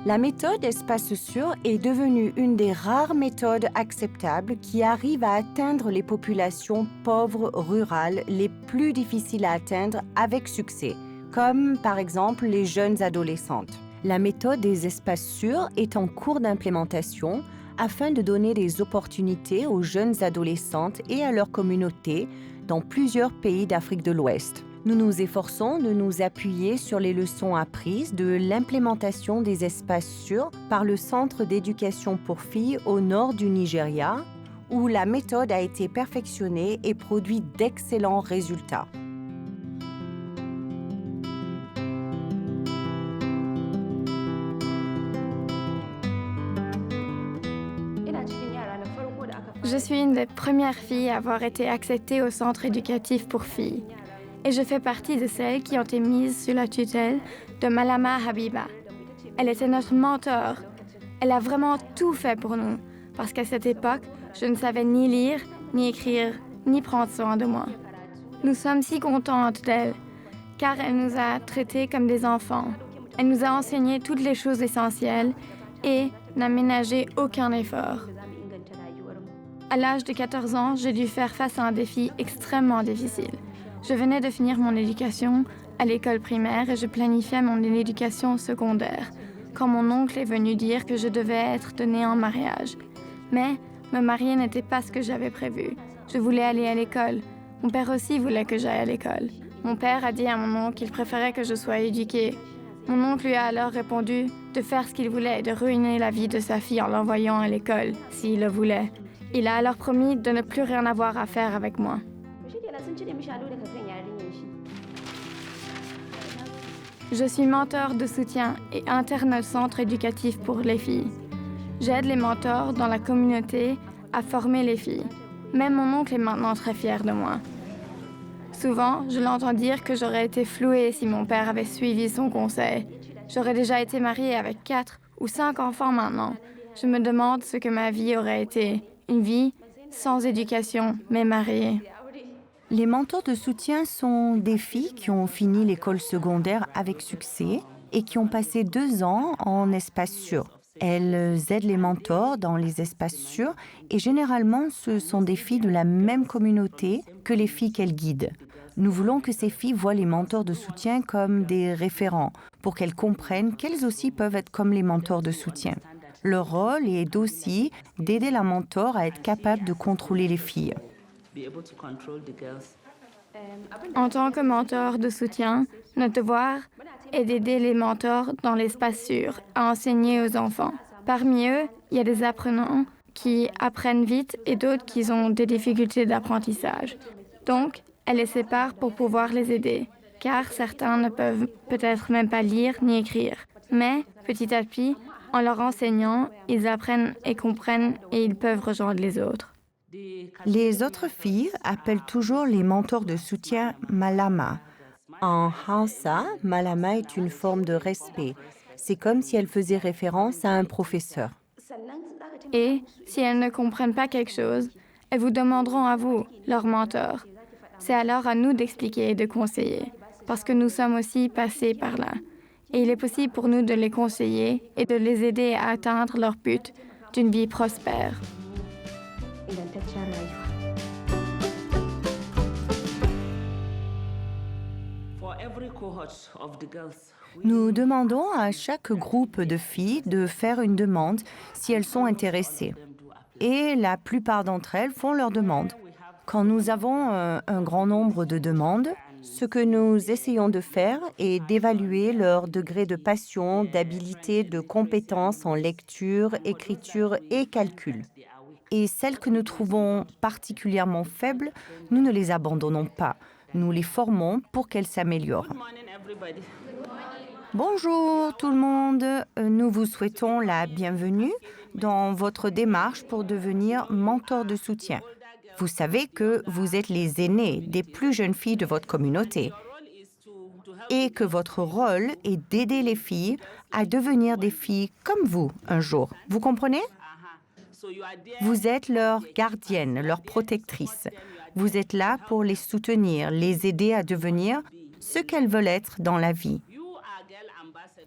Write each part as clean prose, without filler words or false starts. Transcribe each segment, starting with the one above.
La méthode Espace Sûr est devenue une des rares méthodes acceptables qui arrive à atteindre les populations pauvres rurales les plus difficiles à atteindre avec succès, comme par exemple les jeunes adolescentes. La méthode des espaces sûrs est en cours d'implémentation afin de donner des opportunités aux jeunes adolescentes et à leur communauté dans plusieurs pays d'Afrique de l'Ouest. Nous nous efforçons de nous appuyer sur les leçons apprises de l'implémentation des espaces sûrs par le Centre d'éducation pour filles au nord du Nigeria, où la méthode a été perfectionnée et produit d'excellents résultats. Je suis une des premières filles à avoir été acceptée au centre éducatif pour filles. Et je fais partie de celles qui ont été mises sous la tutelle de Malama Habiba. Elle était notre mentor. Elle a vraiment tout fait pour nous, parce qu'à cette époque, je ne savais ni lire, ni écrire, ni prendre soin de moi. Nous sommes si contentes d'elle, car elle nous a traités comme des enfants. Elle nous a enseigné toutes les choses essentielles et n'a ménagé aucun effort. À l'âge de 14 ans, j'ai dû faire face à un défi extrêmement difficile. Je venais de finir mon éducation à l'école primaire et je planifiais mon éducation secondaire, quand mon oncle est venu dire que je devais être donnée en mariage. Mais me marier n'était pas ce que j'avais prévu. Je voulais aller à l'école. Mon père aussi voulait que j'aille à l'école. Mon père a dit à mon oncle qu'il préférait que je sois éduquée. Mon oncle lui a alors répondu de faire ce qu'il voulait et de ruiner la vie de sa fille en l'envoyant à l'école, s'il le voulait. Il a alors promis de ne plus rien avoir à faire avec moi. Je suis mentor de soutien et interne au centre éducatif pour les filles. J'aide les mentors dans la communauté à former les filles. Même mon oncle est maintenant très fier de moi. Souvent, je l'entends dire que j'aurais été flouée si mon père avait suivi son conseil. J'aurais déjà été mariée avec 4 ou 5 enfants maintenant. Je me demande ce que ma vie aurait été. Une vie sans éducation, mais mariée. Les mentors de soutien sont des filles qui ont fini l'école secondaire avec succès et qui ont passé 2 ans en espace sûr. Elles aident les mentors dans les espaces sûrs et généralement ce sont des filles de la même communauté que les filles qu'elles guident. Nous voulons que ces filles voient les mentors de soutien comme des référents pour qu'elles comprennent qu'elles aussi peuvent être comme les mentors de soutien. Leur rôle est aussi d'aider la mentor à être capable de contrôler les filles. En tant que mentor de soutien, notre devoir est d'aider les mentors dans l'espace sûr à enseigner aux enfants. Parmi eux, il y a des apprenants qui apprennent vite et d'autres qui ont des difficultés d'apprentissage. Donc, elle les sépare pour pouvoir les aider, car certains ne peuvent peut-être même pas lire ni écrire. Mais, petit à petit, en leur enseignant, ils apprennent et comprennent et ils peuvent rejoindre les autres. Les autres filles appellent toujours les mentors de soutien Malama. En Hausa, Malama est une forme de respect. C'est comme si elle faisait référence à un professeur. Et, si elles ne comprennent pas quelque chose, elles vous demanderont à vous, leur mentor. C'est alors à nous d'expliquer et de conseiller, parce que nous sommes aussi passés par là. Et il est possible pour nous de les conseiller et de les aider à atteindre leur but d'une vie prospère. Nous demandons à chaque groupe de filles de faire une demande si elles sont intéressées. Et la plupart d'entre elles font leur demande. Quand nous avons un grand nombre de demandes, ce que nous essayons de faire est d'évaluer leur degré de passion, d'habilité, de compétence en lecture, écriture et calcul. Et celles que nous trouvons particulièrement faibles, nous ne les abandonnons pas. Nous les formons pour qu'elles s'améliorent. Bonjour tout le monde, nous vous souhaitons la bienvenue dans votre démarche pour devenir mentor de soutien. Vous savez que vous êtes les aînés des plus jeunes filles de votre communauté et que votre rôle est d'aider les filles à devenir des filles comme vous un jour. Vous comprenez ? Vous êtes leur gardienne, leur protectrice. Vous êtes là pour les soutenir, les aider à devenir ce qu'elles veulent être dans la vie.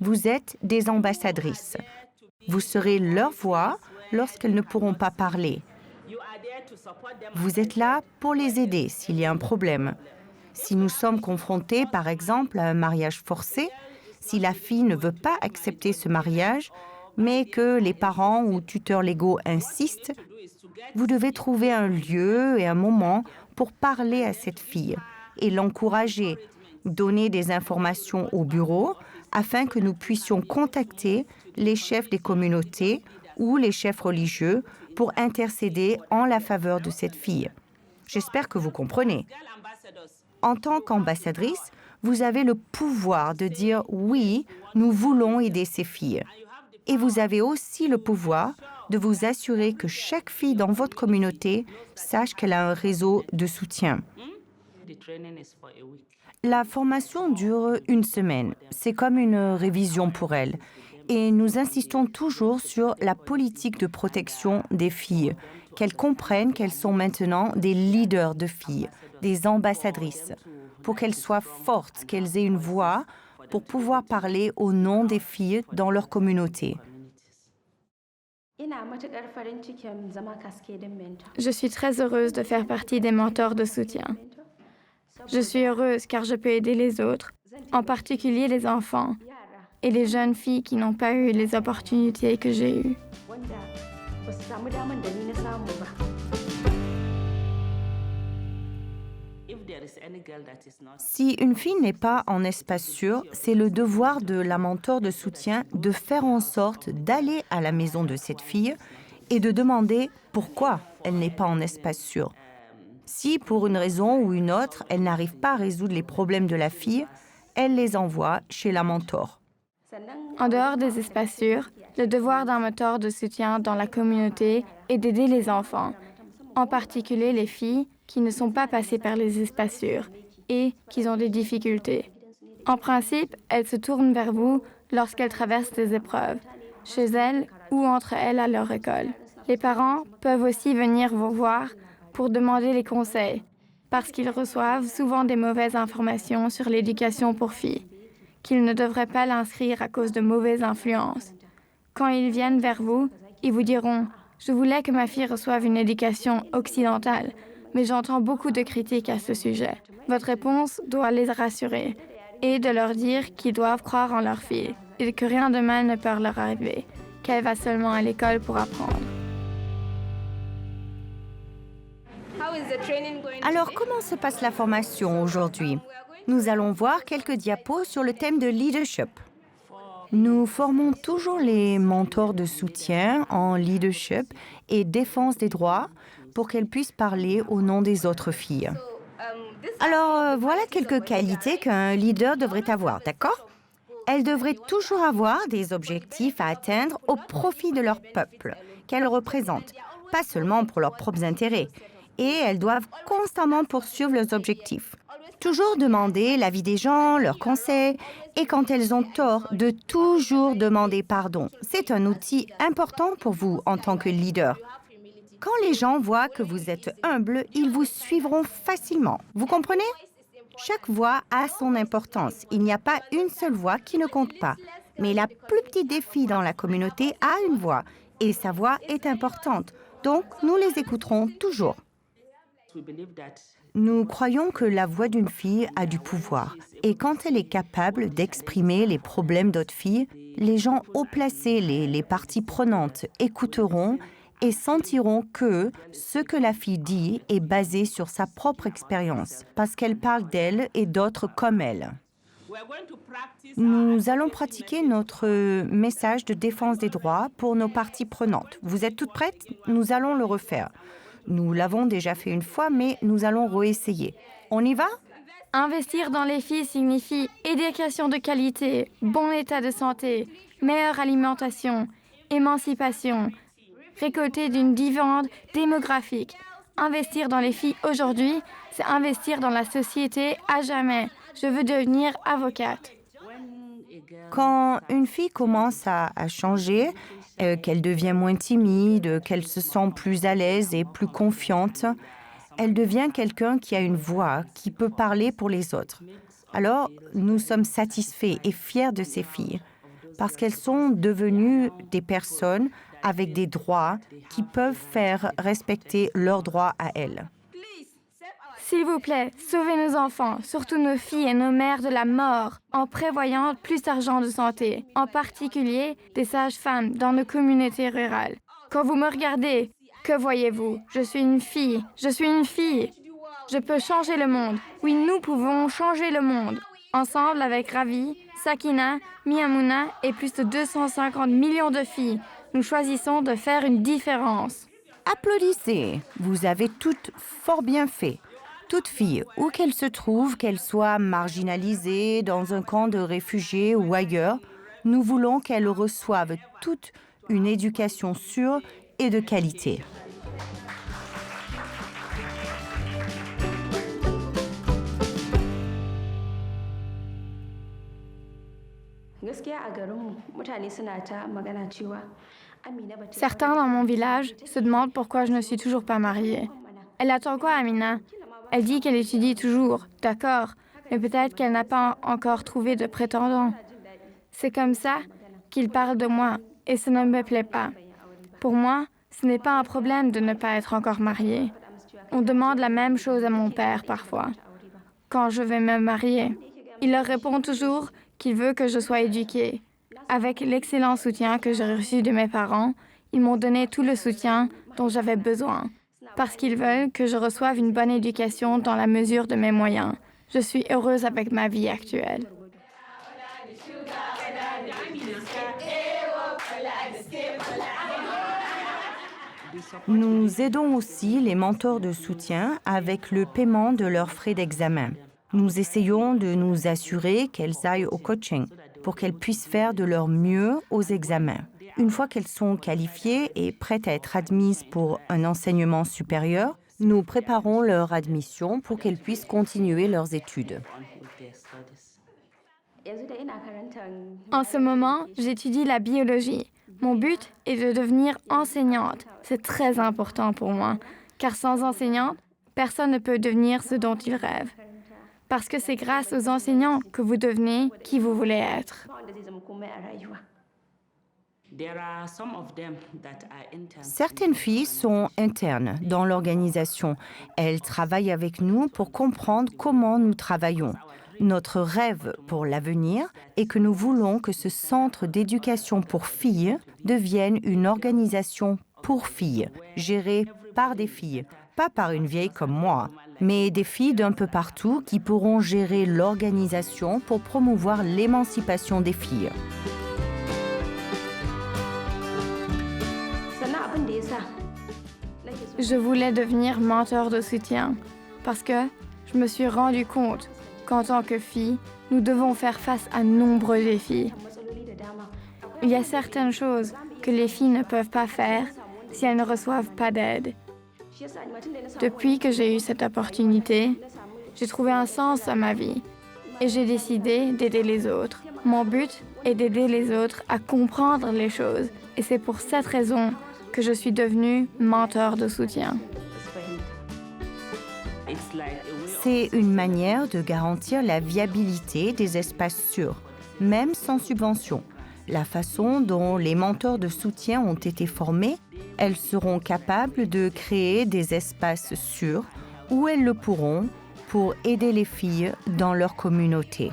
Vous êtes des ambassadrices. Vous serez leur voix lorsqu'elles ne pourront pas parler. Vous êtes là pour les aider s'il y a un problème. Si nous sommes confrontés, par exemple, à un mariage forcé, si la fille ne veut pas accepter ce mariage, mais que les parents ou tuteurs légaux insistent, vous devez trouver un lieu et un moment pour parler à cette fille et l'encourager, donner des informations au bureau afin que nous puissions contacter les chefs des communautés ou les chefs religieux pour intercéder en la faveur de cette fille. J'espère que vous comprenez. En tant qu'ambassadrice, vous avez le pouvoir de dire « oui, nous voulons aider ces filles ». Et vous avez aussi le pouvoir de vous assurer que chaque fille dans votre communauté sache qu'elle a un réseau de soutien. La formation dure 1 semaine. C'est comme une révision pour elle. Et nous insistons toujours sur la politique de protection des filles, qu'elles comprennent qu'elles sont maintenant des leaders de filles, des ambassadrices, pour qu'elles soient fortes, qu'elles aient une voix pour pouvoir parler au nom des filles dans leur communauté. Je suis très heureuse de faire partie des mentors de soutien. Je suis heureuse car je peux aider les autres, en particulier les enfants et les jeunes filles qui n'ont pas eu les opportunités que j'ai eues. Si une fille n'est pas en espace sûr, c'est le devoir de la mentor de soutien de faire en sorte d'aller à la maison de cette fille et de demander pourquoi elle n'est pas en espace sûr. Si, pour une raison ou une autre, elle n'arrive pas à résoudre les problèmes de la fille, elle les envoie chez la mentor. En dehors des espaces sûrs, le devoir d'un mentor de soutien dans la communauté est d'aider les enfants, en particulier les filles qui ne sont pas passées par les espaces sûrs et qui ont des difficultés. En principe, elles se tournent vers vous lorsqu'elles traversent des épreuves, chez elles ou entre elles à leur école. Les parents peuvent aussi venir vous voir pour demander les conseils, parce qu'ils reçoivent souvent des mauvaises informations sur l'éducation pour filles, qu'ils ne devraient pas l'inscrire à cause de mauvaises influences. Quand ils viennent vers vous, ils vous diront « Je voulais que ma fille reçoive une éducation occidentale, mais j'entends beaucoup de critiques à ce sujet. » Votre réponse doit les rassurer et de leur dire qu'ils doivent croire en leur fille et que rien de mal ne peut leur arriver, qu'elle va seulement à l'école pour apprendre. Alors, comment se passe la formation aujourd'hui? Nous allons voir quelques diapos sur le thème de leadership. Nous formons toujours les mentors de soutien en leadership et défense des droits pour qu'elles puissent parler au nom des autres filles. Alors, voilà quelques qualités qu'un leader devrait avoir, d'accord? Elles devraient toujours avoir des objectifs à atteindre au profit de leur peuple qu'elles représentent, pas seulement pour leurs propres intérêts. Et elles doivent constamment poursuivre leurs objectifs. Toujours demander l'avis des gens, leurs conseils, et quand elles ont tort, de toujours demander pardon. C'est un outil important pour vous en tant que leader. Quand les gens voient que vous êtes humble, ils vous suivront facilement. Vous comprenez? Chaque voix a son importance. Il n'y a pas une seule voix qui ne compte pas. Mais la plus petite des filles dans la communauté a une voix, et sa voix est importante. Donc, nous les écouterons toujours. Nous croyons que la voix d'une fille a du pouvoir et quand elle est capable d'exprimer les problèmes d'autres filles, les gens haut placés, les parties prenantes écouteront et sentiront que ce que la fille dit est basé sur sa propre expérience parce qu'elle parle d'elle et d'autres comme elle. Nous allons pratiquer notre message de défense des droits pour nos parties prenantes. Vous êtes toutes prêtes? Nous allons le refaire. Nous l'avons déjà fait une fois, mais nous allons réessayer. On y va? Investir dans les filles signifie éducation de qualité, bon état de santé, meilleure alimentation, émancipation, récolter d'une dividende démographique. Investir dans les filles aujourd'hui, c'est investir dans la société à jamais. Je veux devenir avocate. Quand une fille commence à changer, qu'elle devient moins timide, qu'elle se sent plus à l'aise et plus confiante, elle devient quelqu'un qui a une voix, qui peut parler pour les autres. Alors, nous sommes satisfaits et fiers de ces filles. parce qu'elles sont devenues des personnes avec des droits qui peuvent faire respecter leurs droits à elles. S'il vous plaît, sauvez nos enfants, surtout nos filles et nos mères de la mort, en prévoyant plus d'argent de santé, en particulier des sages-femmes dans nos communautés rurales. Quand vous me regardez, que voyez-vous? Je suis une fille, je suis une fille. Je peux changer le monde. Oui, nous pouvons changer le monde. Ensemble avec Ravi, Sakina, Miyamuna et plus de 250 millions de filles, nous choisissons de faire une différence. Applaudissez, vous avez toutes fort bien fait. Toute fille, où qu'elle se trouve, qu'elle soit marginalisée, dans un camp de réfugiés ou ailleurs, nous voulons qu'elle reçoive toute une éducation sûre et de qualité. Certains dans mon village se demandent pourquoi je ne suis toujours pas mariée. Elle attend quoi, Amina? Elle dit qu'elle étudie toujours, d'accord, mais peut-être qu'elle n'a pas encore trouvé de prétendant. C'est comme ça qu'ils parlent de moi, et ça ne me plaît pas. Pour moi, ce n'est pas un problème de ne pas être encore mariée. On demande la même chose à mon père parfois, quand je vais me marier. Il leur répond toujours qu'il veut que je sois éduquée. Avec l'excellent soutien que j'ai reçu de mes parents, ils m'ont donné tout le soutien dont j'avais besoin, parce qu'ils veulent que je reçoive une bonne éducation dans la mesure de mes moyens. Je suis heureuse avec ma vie actuelle. Nous aidons aussi les mentors de soutien avec le paiement de leurs frais d'examen. Nous essayons de nous assurer qu'elles aillent au coaching pour qu'elles puissent faire de leur mieux aux examens. Une fois qu'elles sont qualifiées et prêtes à être admises pour un enseignement supérieur, nous préparons leur admission pour qu'elles puissent continuer leurs études. En ce moment, j'étudie la biologie. Mon but est de devenir enseignante. C'est très important pour moi, car sans enseignante, personne ne peut devenir ce dont il rêve. Parce que c'est grâce aux enseignants que vous devenez qui vous voulez être. Certaines filles sont internes dans l'organisation. Elles travaillent avec nous pour comprendre comment nous travaillons. Notre rêve pour l'avenir est que nous voulons que ce centre d'éducation pour filles devienne une organisation pour filles, gérée par des filles, pas par une vieille comme moi, mais des filles d'un peu partout qui pourront gérer l'organisation pour promouvoir l'émancipation des filles. Je voulais devenir mentor de soutien parce que je me suis rendu compte qu'en tant que fille, nous devons faire face à nombreux défis. Il y a certaines choses que les filles ne peuvent pas faire si elles ne reçoivent pas d'aide. Depuis que j'ai eu cette opportunité, j'ai trouvé un sens à ma vie et j'ai décidé d'aider les autres. Mon but est d'aider les autres à comprendre les choses et c'est pour cette raison que je suis devenue mentor de soutien. C'est une manière de garantir la viabilité des espaces sûrs, même sans subvention. La façon dont les mentors de soutien ont été formés, elles seront capables de créer des espaces sûrs où elles le pourront pour aider les filles dans leur communauté.